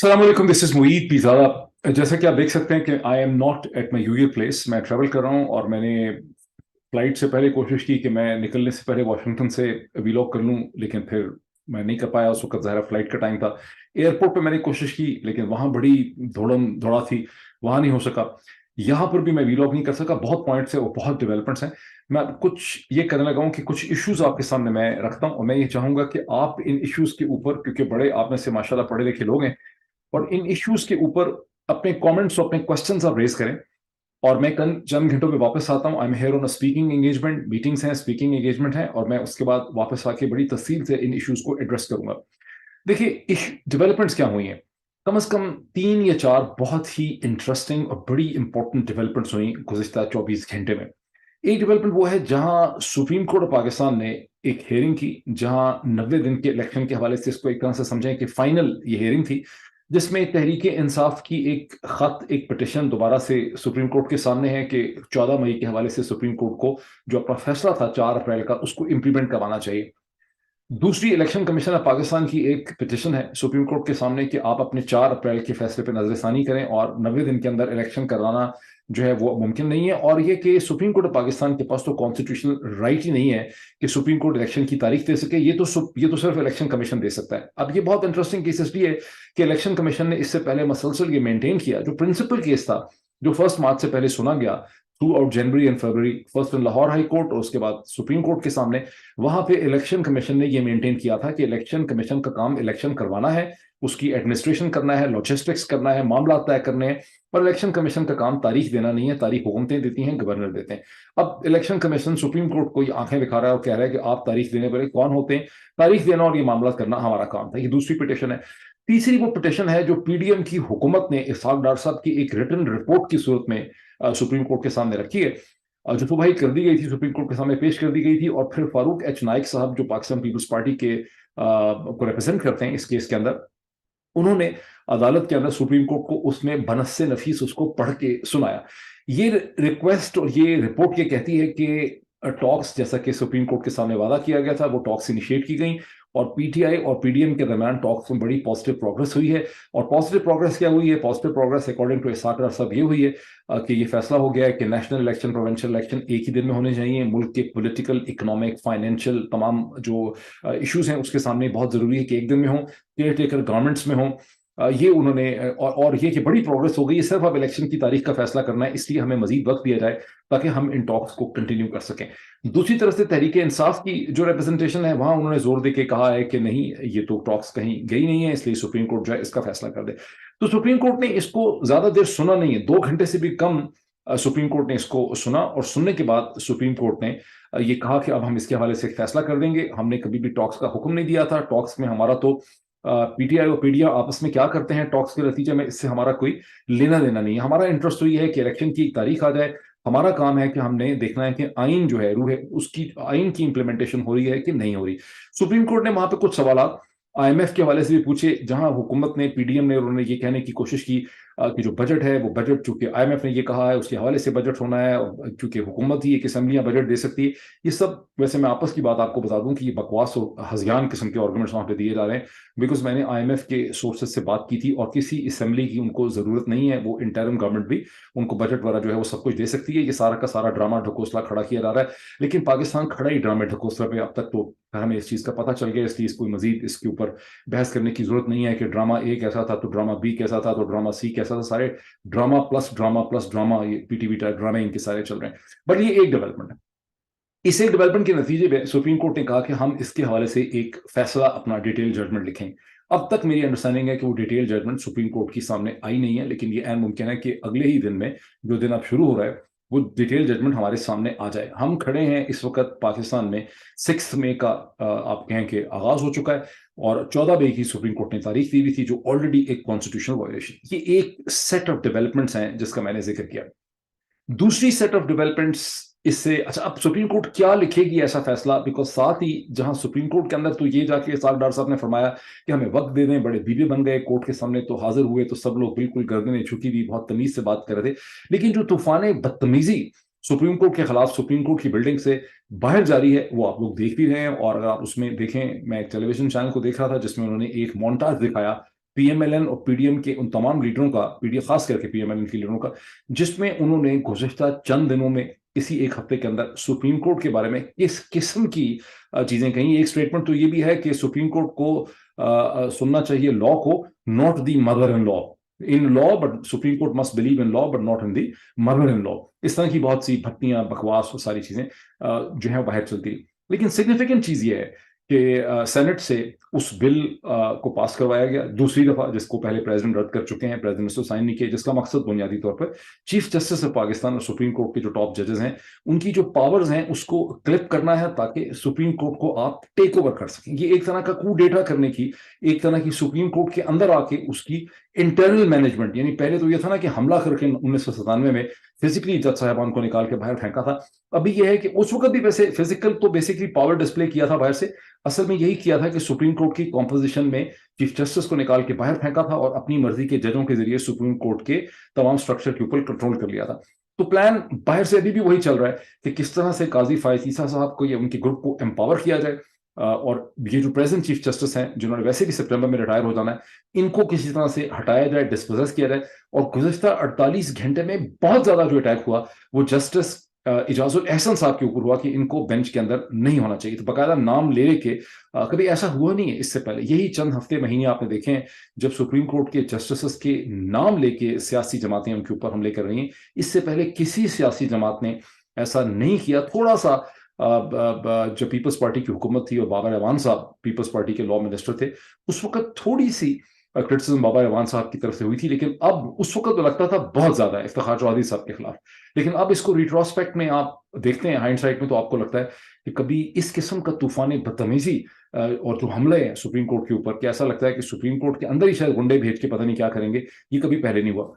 अस्सलाम वालेकुम, this is Moeed pizza. जैसा कि आप देख सकते हैं कि I am not at my usual place. मैं ट्रैवल कर रहा हूँ और मैंने फ्लाइट से पहले कोशिश की कि मैं निकलने से पहले वाशिंगटन से वीलॉग कर लूँ, लेकिन फिर मैं नहीं कर पाया। उस वक्त ज़ाहिर फ्लाइट का टाइम था। एयरपोर्ट पे मैंने कोशिश की, लेकिन वहाँ बड़ी धोड़म धोड़ा थी, वहाँ नहीं हो सका। यहाँ पर भी मैं वीलॉग नहीं कर सका। बहुत पॉइंट्स है और बहुत डेवलपमेंट्स हैं। मैं कुछ ये करने लगा हूँ कि कुछ इश्यूज आपके सामने मैं रखता हूँ, और मैं ये चाहूंगा कि आप इन इश्यूज के ऊपर, क्योंकि बड़े आप में से माशाल्लाह पढ़े लिखे लोग हैं, और इन इश्यूज के ऊपर अपने कमेंट्स और अपने क्वेश्चंस आप रेज करें। और मैं कल चंद घंटों में वापस आता हूं। I am here on a speaking engagement, meetings हैं, स्पीकिंग एंगेजमेंट है, और मैं उसके बाद वापस आके बड़ी तफसील से इन इश्यूज को एड्रेस करूंगा। देखिए, डेवलपमेंट्स क्या हुई हैं, कम से कम 3 या 4 बहुत ही इंटरेस्टिंग और बड़ी इंपॉर्टेंट डेवलपमेंट्स हुई गुज़िश्ता 24 घंटे में। एक डेवलपमेंट वो है जहां सुप्रीम कोर्ट ऑफ पाकिस्तान ने एक हेयरिंग की, जहां 90 दिन के इलेक्शन के हवाले से इसको एक तरह से समझें कि फाइनल ये हेयरिंग थी, जिसमें तहरीक इंसाफ की एक खत, एक पिटिशन दोबारा से सुप्रीम कोर्ट के सामने है कि 14 मई के हवाले से सुप्रीम कोर्ट को जो अपना फैसला था 4 अप्रैल का, उसको इंप्लीमेंट करवाना चाहिए। दूसरी, इलेक्शन कमीशन ऑफ पाकिस्तान की एक पिटिशन है सुप्रीम कोर्ट के सामने कि आप अपने 4 अप्रैल के फैसले पर नजरसानी करें, और 90 दिन के अंदर इलेक्शन करवाना जो है वो मुमकिन नहीं है। और ये कि सुप्रीम कोर्ट ऑफ पाकिस्तान के पास तो कॉन्स्टिट्यूशनल राइट ही नहीं है कि सुप्रीम कोर्ट इलेक्शन की तारीख दे सके। ये तो सिर्फ इलेक्शन कमीशन दे सकता है। अब ये बहुत इंटरेस्टिंग केस इसलिए है कि इलेक्शन कमीशन ने इससे पहले मसलसल ये मेंटेन किया, जो प्रिंसिपल केस था, जो 1 मार्च से पहले सुना गया through out January and February, first in Lahore high court और उसके बाद सुप्रीम कोर्ट के सामने, वहां पे इलेक्शन कमीशन ने ये मेंटेन किया था कि इलेक्शन कमीशन का काम इलेक्शन करवाना है, उसकी एडमिनिस्ट्रेशन करना है, लॉजिस्टिक्स करना है, मामला तय करने हैं। और इलेक्शन कमीशन का काम तारीख देना नहीं है। तारीख हुकूमतें देती हैं, गवर्नर देते हैं। अब इलेक्शन कमीशन सुप्रीम कोर्ट को ये आंखें दिखा रहा है और कह रहा है कि आप तारीख देने वाले कौन होते हैं? तारीख देना और ये मामला करना हमारा काम था। ये दूसरी पिटिशन है। तीसरी वो पिटिशन है जो पीडीएम की हुकूमत ने इसहाक डार साहब की एक रिटन रिपोर्ट की सूरत में सुप्रीम कोर्ट के सामने रखी है, जो सुबह कर दी गई थी, सुप्रीम कोर्ट के सामने पेश कर दी गई थी। और फिर फारूक एच नाइक साहब, जो पाकिस्तान पीपल्स पार्टी के को रिप्रेजेंट करते हैं इस केस के अंदर, उन्होंने अदालत के अंदर सुप्रीम कोर्ट को उसमें बनस्से नफीस उसको पढ़ के सुनाया। ये रिक्वेस्ट और ये रिपोर्ट ये कहती है कि टॉक्स, जैसा कि सुप्रीम कोर्ट के सामने वादा किया गया था, वो टॉक्स इनिशिएट की गई, और पीटीआई और पीडीएम के दरमियान टॉक्स में बड़ी पॉजिटिव प्रोग्रेस हुई है। और पॉजिटिव प्रोग्रेस क्या हुई है? पॉजिटिव प्रोग्रेस अकॉर्डिंग टू इसहाक डार साहब ये हुई है कि ये फैसला हो गया है कि नेशनल इलेक्शन, प्रोविंशियल इलेक्शन एक ही दिन में होने चाहिए। मुल्क के पॉलिटिकल, इकोनॉमिक, फाइनेंशियल तमाम जो इश्यूज हैं उसके सामने बहुत जरूरी है कि एक दिन में हों, केयर टेकर गवर्नमेंट्स में हों। ये उन्होंने और ये कि बड़ी प्रोग्रेस हो गई है। सिर्फ अब इलेक्शन की तारीख का फैसला करना है, इसलिए हमें मजीद वक्त दिया जाए ताकि हम इन टॉक्स को कंटिन्यू कर सकें। दूसरी तरफ से तहरीक इंसाफ की जो रिप्रेजेंटेशन है, वहां उन्होंने जोर देके कहा है कि नहीं, ये तो टॉक्स कहीं गई नहीं है, इसलिए सुप्रीम कोर्ट जो है इसका फैसला कर दे। तो सुप्रीम कोर्ट ने इसको ज्यादा देर सुना नहीं है, 2 घंटे से भी कम सुप्रीम कोर्ट ने इसको सुना। और सुनने के बाद सुप्रीम कोर्ट ने ये कहा कि अब हम इसके हवाले से एक फैसला कर देंगे। हमने कभी भी टॉक्स का हुक्म नहीं दिया था। टॉक्स में हमारा तो पीटीआई और पीडीएम आपस में क्या करते हैं टॉक्स के नतीजे में, इससे हमारा कोई लेना देना नहीं है। हमारा इंटरेस्ट तो ये है कि इलेक्शन की एक तारीख आ जाए। हमारा काम है कि हमने देखना है कि आइन जो है, रूह है, उसकी आइन की इंप्लीमेंटेशन हो रही है कि नहीं हो रही। सुप्रीम कोर्ट ने वहां पे कुछ सवाल आईएमएफ के हवाले से भी पूछे, जहां हुकूमत ने, पीडीएम ने, उन्होंने ये कहने की कोशिश की कि जो बजट है वो बजट, चूंकि आईएमएफ ने ये कहा है उसके हवाले से बजट होना है, और चूंकि हुकूमत ही एक असम्बलियां बजट दे सकती है। ये सब, वैसे मैं आपस की बात आपको बता दूं कि ये बकवास और हज़ियान किस्म के आर्गूमेंट्स वहां पे दिए जा रहे हैं। बिकॉज मैंने आईएमएफ के सोर्सेज से बात की थी, और किसी असम्बली की उनको जरूरत नहीं है। वो इंटरिम गवर्नमेंट भी उनको बजट वगैरह जो है वो सब कुछ दे सकती है। ये सारा का सारा ड्रामा ढकोसला खड़ा किया जा रहा है, लेकिन पाकिस्तान खड़ा ही ड्रामे ढकोसला पे अब तक तो हमें इस चीज का पता चल गया, इसलिए कोई मजीद इसके ऊपर बहस करने की जरूरत नहीं है कि ड्रामा ए कैसा था तो ड्रामा बी कैसा था तो ड्रामा सी कैसा था। सारे drama plus drama plus drama, ये पीटीवी टाइप ड्रामे इनके सारे चल रहे हैं। बट ये एक डेवलपमेंट है। इस एक डेवलपमेंट के नतीजे में सुप्रीम कोर्ट ने कहा कि हम इसके हवाले से एक फैसला, अपना डिटेल जजमेंट लिखें। अब तक मेरी अंडरस्टैंडिंग है कि वो डिटेल जजमेंट सुप्रीम कोर्ट की सामने आई नहीं है, लेकिन ये ऐन मुमकिन है कि अगले ही दिन में, जो दिन अब शुरू हो रहा है, वो डिटेल जजमेंट हमारे सामने आ जाए। हम खड़े हैं इस वक्त पाकिस्तान में 6 मई का, आप कहें कि आगाज हो चुका है, और 14 मई की सुप्रीम कोर्ट ने तारीख दी हुई थी, जो ऑलरेडी एक कॉन्स्टिट्यूशनल वायलेशन। ये एक सेट ऑफ डेवलपमेंट्स हैं जिसका मैंने जिक्र किया। दूसरी सेट ऑफ डेवलपमेंट्स इससे, अच्छा, अब सुप्रीम कोर्ट क्या लिखेगी ऐसा फैसला, बिकॉज साथ ही जहां सुप्रीम कोर्ट के अंदर तो ये जाके साग डार साहब ने फरमाया कि हमें वक्त दे दें, बड़े बीबी बन गए कोर्ट के सामने, तो हाजिर हुए तो सब लोग बिल्कुल गर्दनें झुकी हुई बहुत तमीज से बात कर रहे थे। लेकिन जो तूफान बदतमीजी सुप्रीम कोर्ट के खिलाफ सुप्रीम कोर्ट की बिल्डिंग से बाहर जारी है, वो आप लोग देख भी रहे हैं। और अगर आप उसमें देखें, मैं एक टेलीविजन चैनल को देख रहा था जिसमें उन्होंने एक मोन्टाज दिखाया PMLN और PDM के उन तमाम लीडरों का, PDM खास करके PMLN के लीडरों का, जिसमें उन्होंने गुज़िश्ता चंद दिनों में, इसी एक हफ्ते के अंदर सुप्रीम कोर्ट के बारे में किस किस्म की चीजें कही। एक स्टेटमेंट तो ये भी है कि सुप्रीम कोर्ट को सुनना चाहिए लॉ को, not the mother in law, in law but supreme court must believe in law but not in the mother in law. इस तरह की बहुत सी भट्टियां, बकवास और सारी चीजें जो है बाहर चलती। लेकिन सिग्निफिकेंट चीज ये है कि सेनेट से उस बिल को पास करवाया गया दूसरी दफा, जिसको पहले प्रेसिडेंट रद्द कर चुके हैं, प्रेसिडेंट ने साइन नहीं किया, जिसका मकसद बुनियादी तौर पर चीफ जस्टिस ऑफ पाकिस्तान और सुप्रीम कोर्ट के जो टॉप जजेस हैं उनकी जो पावर्स हैं उसको क्लिप करना है, ताकि सुप्रीम कोर्ट को आप टेक ओवर कर सकें। ये एक तरह का कू डेटा करने की, एक तरह की सुप्रीम कोर्ट के अंदर आके उसकी इंटरनल मैनेजमेंट, यानी पहले तो ये था ना कि हमला करके 1997 में फिजिकली जज साहबान को निकाल के बाहर फेंका था। अभी यह है कि उस वक्त भी वैसे फिजिकल तो बेसिकली पावर डिस्प्ले किया था बाहर से, असल में यही किया था कि सुप्रीम कोर्ट की कॉम्पोजिशन में चीफ जस्टिस को निकाल के बाहर फेंका था और अपनी मर्जी के जजों के जरिए सुप्रीम कोर्ट के तमाम स्ट्रक्चर के ऊपर कंट्रोल कर लिया था। तो प्लान बाहर से अभी भी वही चल रहा है कि किस तरह से काजी फायज ईसा साहब को या उनके ग्रुप को एम्पावर किया जाए, और ये जो प्रेजेंट चीफ जस्टिस हैं जिन्होंने वैसे भी सितंबर में रिटायर हो जाना है, इनको किसी तरह से हटाया जाए, डिस्पोजेस किया जाए। और गुज़िश्ता 48 घंटे में बहुत ज्यादा जो अटैक हुआ वो जस्टिस इजाजुल एहसन साहब के ऊपर हुआ कि इनको बेंच के अंदर नहीं होना चाहिए। तो बाकायदा नाम ले के कभी ऐसा हुआ नहीं है इससे पहले। यही चंद हफ्ते महीने आपने देखे हैं जब सुप्रीम कोर्ट के जस्टिस के नाम लेके सियासी जमातें उनके ऊपर हमले कर रही हैं। इससे पहले किसी सियासी जमात ने ऐसा नहीं किया। थोड़ा सा जब पीपल्स पार्टी की हुकूमत थी और बाबर अवान साहब पीपल्स पार्टी के लॉ मिनिस्टर थे, उस वक्त थोड़ी सी क्रिटिसिज्म बाबर अवान साहब की तरफ से हुई थी, लेकिन अब उस वक्त तो लगता था बहुत ज्यादा इफ्तिखार चौधरी साहब के खिलाफ। लेकिन अब इसको रिट्रोस्पेक्ट में आप देखते हैं, हाइंडसाइट में, तो आपको लगता है कि कभी इस किस्म का तूफानी बदतमीजी और जो हमले हैं सुप्रीम कोर्ट के ऊपर, कि ऐसा लगता है कि सुप्रीम कोर्ट के अंदर ही शायद गुंडे भेज के पता नहीं क्या करेंगे, ये कभी पहले नहीं हुआ।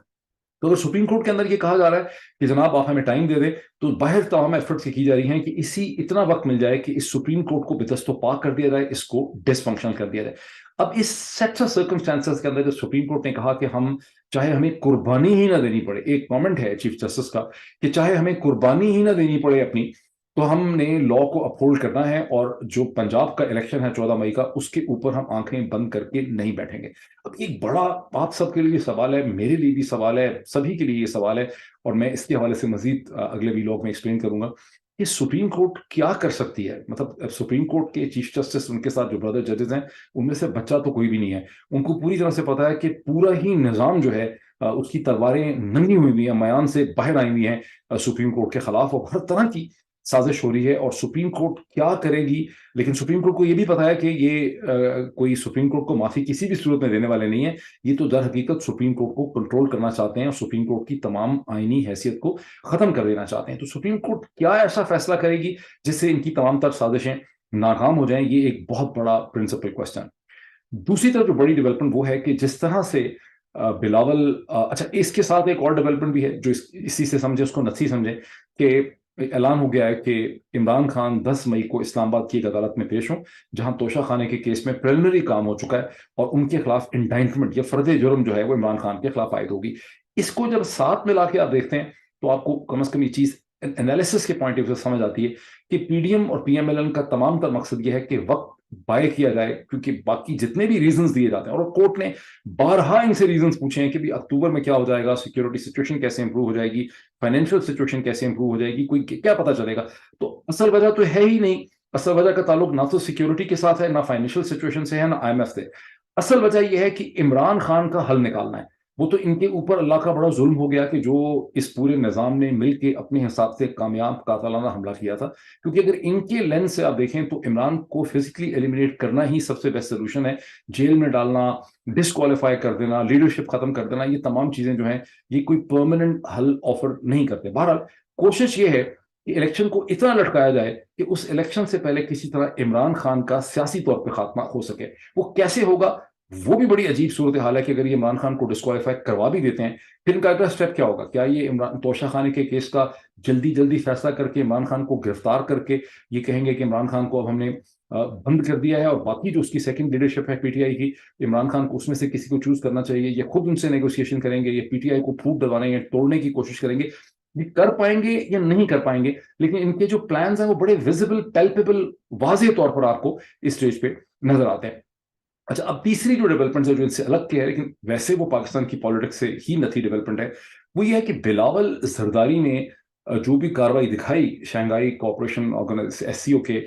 तो अगर सुप्रीम कोर्ट के अंदर ये कहा जा रहा है कि जनाब आप हमें टाइम दे दें, तो बाहर तमाम एफर्ट्स की जा रही हैं कि इतना वक्त मिल जाए कि इस सुप्रीम कोर्ट को बिदस्तो पाक कर दिया जाए, इसको डिसफंक्शनल कर दिया जाए। अब इस सेट ऑफ सर्कमस्टांसेस के अंदर जब सुप्रीम कोर्ट ने कहा कि हम चाहे हमें कुर्बानी ही ना देनी पड़े, एक कमेंट है चीफ जस्टिस का कि चाहे हमें कुर्बानी ही ना देनी पड़े अपनी, तो हमने लॉ को अपहोल्ड करना है, और जो पंजाब का इलेक्शन है 14 मई का, उसके ऊपर हम आंखें बंद करके नहीं बैठेंगे। अब एक बड़ा आप सबके लिए सवाल है, मेरे लिए भी सवाल है, सभी के लिए ये सवाल है, और मैं इसके हवाले से मजीद अगले वीलॉग में एक्सप्लेन करूंगा कि सुप्रीम कोर्ट क्या कर सकती है। मतलब सुप्रीम कोर्ट के चीफ जस्टिस, उनके साथ जो ब्रदर जजेस हैं, उनमें से बच्चा तो कोई भी नहीं है। उनको पूरी तरह से पता है कि पूरा ही निजाम जो है उसकी तलवारें नंगी हुई हैं, मयान से बाहर आई हुई हैं सुप्रीम कोर्ट के खिलाफ, और हर तरह की साजिश हो रही है। और सुप्रीम कोर्ट क्या करेगी, लेकिन सुप्रीम कोर्ट को यह भी पता है कि ये कोई सुप्रीम कोर्ट को माफी किसी भी सूरत में देने वाले नहीं है। ये तो दर हकीकत सुप्रीम कोर्ट को कंट्रोल करना चाहते हैं और सुप्रीम कोर्ट की तमाम आईनी हैसियत को खत्म कर देना चाहते हैं। तो सुप्रीम कोर्ट क्या ऐसा फैसला करेगी जिससे इनकी तमाम तर साजिशें नाकाम हो जाएं, ये एक बहुत बड़ा प्रिंसिपल क्वेश्चन। दूसरी तरफ जो बड़ी डेवलपमेंट वो है कि जिस तरह से बिलावल, अच्छा इसके साथ एक और डेवलपमेंट भी है जो इसी से समझे उसको नसी समझे, कि ऐलान हो गया है कि इमरान खान 10 मई को इस्लामाबाद की एक अदालत में पेश हों, जहां तोशा खाने के केस में प्रिलिमिनरी काम हो चुका है और उनके खिलाफ इंडाइटमेंट या फर्द जुर्म जो है वो इमरान खान के खिलाफ आयद होगी। इसको जब साथ मिला के आप देखते हैं तो आपको कम से कम ये चीज एनालिसिस के पॉइंट ऑफ व्यू से समझ आती है कि पीडीएम और पीएमएलएन का तमाम तर मकसद यह है कि वक्त बाय किया जाए, क्योंकि बाकी जितने भी रीजंस दिए जाते हैं, और कोर्ट ने बारहा इनसे रीजंस पूछे हैं कि भी अक्टूबर में क्या हो जाएगा, सिक्योरिटी सिचुएशन कैसे इंप्रूव हो जाएगी, फाइनेंशियल सिचुएशन कैसे इंप्रूव हो जाएगी, कोई क्या पता चलेगा। तो असल वजह तो है ही नहीं। असल वजह का ताल्लुक ना तो सिक्योरिटी के साथ है, ना फाइनेंशियल सिचुएशन से है, ना IMF से। असल वजह यह है कि इमरान खान का हल निकालना है। वो तो इनके ऊपर अल्लाह का बड़ा जुल्म हो गया कि जो इस पूरे निज़ाम ने मिलके अपने हिसाब से कामयाब कातलाना हमला किया था। क्योंकि अगर इनके लेंस से आप देखें तो इमरान को फिजिकली एलिमिनेट करना ही सबसे बेस्ट सोल्यूशन है। जेल में डालना, डिसक्वालीफाई कर देना, लीडरशिप खत्म कर देना, ये तमाम चीजें जो हैं ये कोई परमानेंट हल ऑफर नहीं करते। बहरहाल कोशिश ये है कि इलेक्शन को इतना लटकाया जाए कि उस इलेक्शन से पहले किसी तरह इमरान खान का सियासी तौर पर खात्मा हो सके। वो कैसे होगा वो भी बड़ी अजीब सूरत हाल है कि अगर ये इमरान खान को डिस्क्वालीफाई करवा भी देते हैं, फिर इनका अगला स्टेप क्या होगा? क्या ये इमरान तोशा खाने के केस का जल्दी फैसला करके इमरान खान को गिरफ्तार करके ये कहेंगे कि इमरान खान को अब हमने बंद कर दिया है, और बाकी जो उसकी सेकंड लीडरशिप है पीटीआई की, इमरान खान को उसमें से किसी को चूज करना चाहिए, ये खुद उनसे नेगोशिएशन करेंगे, ये पीटीआई को फूट डलवाने या तोड़ने की कोशिश करेंगे? ये कर पाएंगे या नहीं कर पाएंगे? लेकिन इनके जो प्लान्स हैं वो बड़े विजिबल, पैल्पेबल, वाज़ेह तौर पर आपको इस स्टेज पे नजर आते हैं। اچھا اب تیسری جو ڈیولپمنٹ ہے جو ان سے الگ کے ہے لیکن ویسے وہ پاکستان کی پالیٹکس سے ہی نتی ڈیولپمنٹ ہے، وہ یہ ہے کہ بلاول زرداری نے جو بھی کاروائی دکھائی شنگھائی کوآپریشن ایس سی او کے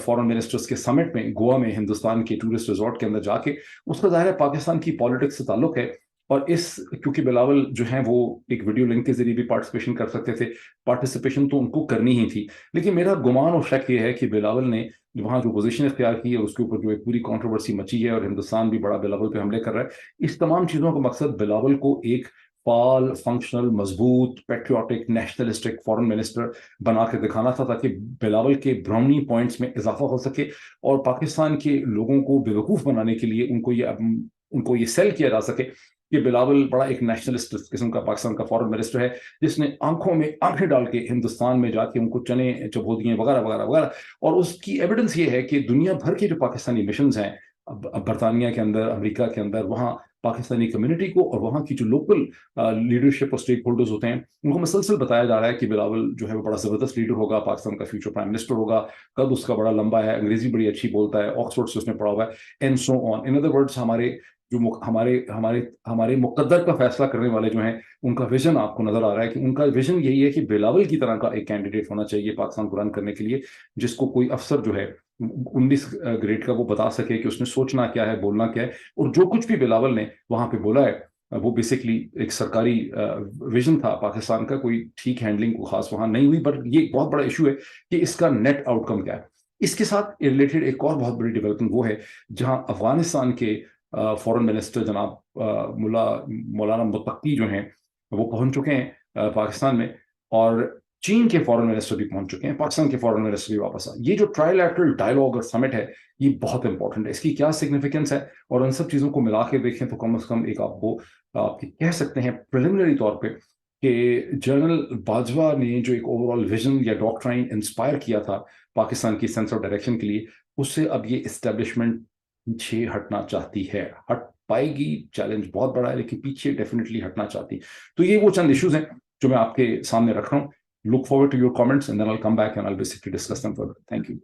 فورن منسٹرز کے سمٹ میں گوا میں ہندوستان کے ٹورسٹ ریزورٹ کے اندر جا کے، اس کا ظاہر ہے پاکستان کی پالیٹکس سے تعلق ہے. اور اس کیونکہ بلاول جو ہیں وہ ایک ویڈیو لنک کے ذریعے بھی پارٹیسپیشن کر سکتے تھے، پارٹیسپیشن تو ان کو کرنی ہی تھی، لیکن میرا گمان اور شک یہ ہے کہ بلاول نے وہاں جو پوزیشن اختیار کی ہے اس کے اوپر جو ایک پوری کنٹروورسی مچی ہے اور ہندوستان بھی بڑا بلاول پہ حملے کر رہا ہے، اس تمام چیزوں کا مقصد بلاول کو ایک فعال، فنکشنل، مضبوط، پیٹریوٹک، نیشنلسٹک فورن منسٹر بنا کے دکھانا تھا تاکہ بلاول کے براؤنی پوائنٹس میں اضافہ ہو سکے اور پاکستان کے لوگوں کو بیوقوف بنانے کے لیے ان کو یہ سیل کیا جا سکے کہ بلاول بڑا ایک نیشنلسٹ قسم کا پاکستان کا فورن منسٹر ہے جس نے آنکھوں میں آنکھیں ڈال کے ہندوستان میں جا کے ان کو چنے چبو دیے وغیرہ وغیرہ وغیرہ. اور اس کی ایویڈنس یہ ہے کہ دنیا بھر کے جو پاکستانی مشنز ہیں برطانیہ کے اندر، امریکہ کے اندر، وہاں پاکستانی کمیونٹی کو اور وہاں کی جو لوکل لیڈرشپ اور اسٹیک ہولڈرز ہوتے ہیں ان کو مسلسل بتایا جا رہا ہے کہ بلاول جو ہے وہ بڑا زبردست لیڈر ہوگا، پاکستان کا فیوچر پرائم منسٹر ہوگا، قد اس کا بڑا لمبا ہے، انگریزی بڑی اچھی بولتا ہے، آکسفورڈ سے اس نے پڑھا ہوا ہے، and so on. In other words ہمارے مقدر کا فیصلہ کرنے والے جو ہیں ان کا ویژن آپ کو نظر آ رہا ہے کہ ان کا ویژن یہی ہے کہ بلاول کی طرح کا ایک کینڈیڈیٹ ہونا چاہیے پاکستان کو رن کرنے کے لیے، جس کو کوئی افسر جو ہے 19 گریڈ کا وہ بتا سکے کہ اس نے سوچنا کیا ہے، بولنا کیا ہے. اور جو کچھ بھی بلاول نے وہاں پہ بولا ہے وہ بیسکلی ایک سرکاری ویژن تھا پاکستان کا، کوئی ٹھیک ہینڈلنگ کو خاص وہاں نہیں ہوئی. بٹ یہ ایک بہت بڑا ایشو ہے کہ اس کا نیٹ آؤٹ کم کیا ہے. اس کے ساتھ ریلیٹڈ ایک اور بہت بڑی ڈیولپمنٹ وہ ہے جہاں افغانستان کے فورن منسٹر جناب مولانا متقی جو ہیں وہ پہنچ چکے ہیں پاکستان میں، اور چین کے فورن منسٹر بھی پہنچ چکے ہیں، پاکستان کے فورن منسٹر بھی واپس آئے. یہ جو ٹرائی لیٹرل ڈائلاگ اور سمٹ ہے یہ بہت امپورٹنٹ ہے. اس کی کیا سگنیفیکنس ہے اور ان سب چیزوں کو ملا کے دیکھیں تو کم از کم ایک آپ کہہ سکتے ہیں پریلیمنری طور پہ کہ جنرل باجوہ نے جو ایک اوور آل ویژن یا ڈاکٹرائن انسپائر کیا تھا پاکستان کی سینس آف ڈائریکشن کے لیے، اس سے اب یہ اسٹیبلشمنٹ پیچھے ہٹنا چاہتی ہے. ہٹ پائے گی، چیلنج بہت بڑا ہے لیکن پیچھے ڈیفینیٹلی ہٹنا چاہتی. تو یہ وہ چند ایشوز ہیں جو میں آپ کے سامنے رکھ رہا ہوں. Look forward to your comments and then I'll come back and I'll basically discuss them further. Thank you.